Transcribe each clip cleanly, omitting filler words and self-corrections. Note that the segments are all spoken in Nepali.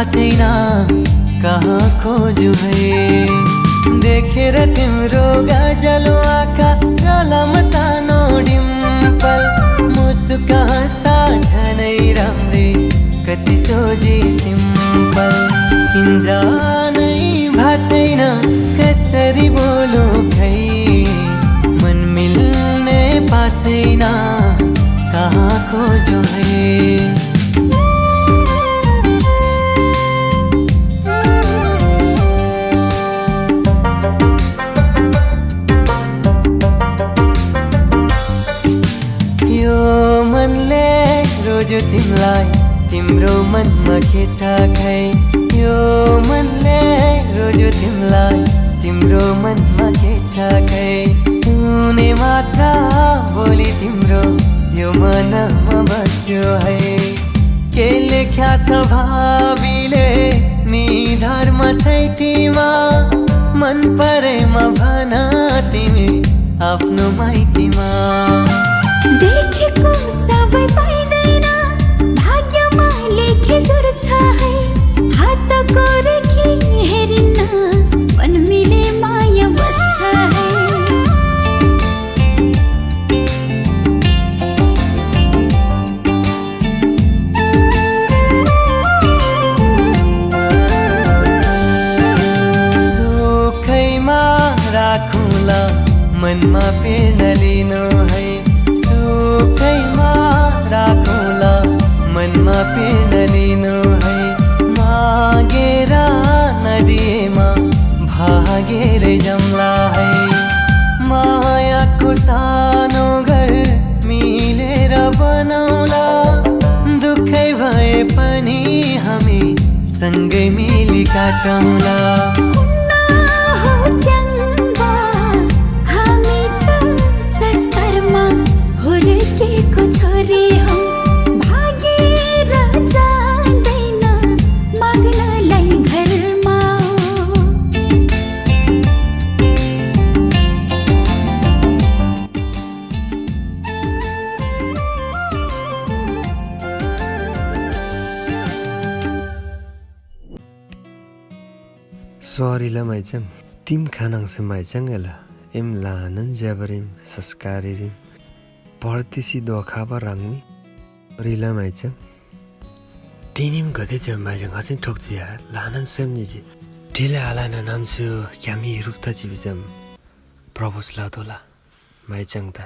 छैन कहाँ खोजु है देखेर तिम्रो गजलो आँखा गलामा सानो डिम्पल मुसुक हाँस्दा झनै राम्रै कति सोझी सिम्पल सिन्जानै भा छैन कसरी बोलु खै मन मिल्ने पा छैन कहाँ खोजु है रोज तिमलाई तिम्रो मनमा के छ खै यो मनले रोज तिमलाई तिम्रो मनमा के छ खै सुने मात्र बोली तिम्रो यो मनमा बस्यो है के लेख्या छ भावीले निधारमा छैतीमा मन परेमा भन तिमी आफ्नो माइतीमा देखेको सबै पाइदैन भाग्यमा लेखे जुर्छ है हातको रेखी हेरिन्न मन मिले माया बस्छ है सुखैमा राखुला मनमा प्रेरणा लिनु है सुखैमा राखौला मनमा प्रेरणा लिनु है मागेर नदिएमा भागेरै जम्ला है मायाको सानो घर मिलेर बनाउला दुःखै भए पनि हामी सँगै मिली काटौँला Sorry maicam tim khanang se maicang ela em lanan jabarim saskaririm partisi do khaba rangmi rila maicam tinim gade jam maicang hasin thokji ya lanan semni ji tila alana namsu yami rupta ji bijam propose la dola maicang ta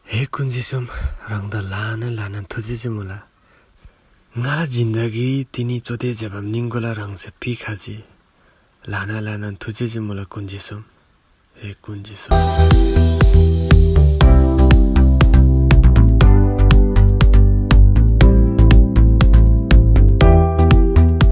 he kunji sum rangda lanan thuji jimula ngala jindagi tini chode jabam ningola rangse pikhaji लाना तुझे जो मुला कुंजिसम ए कुंजिसम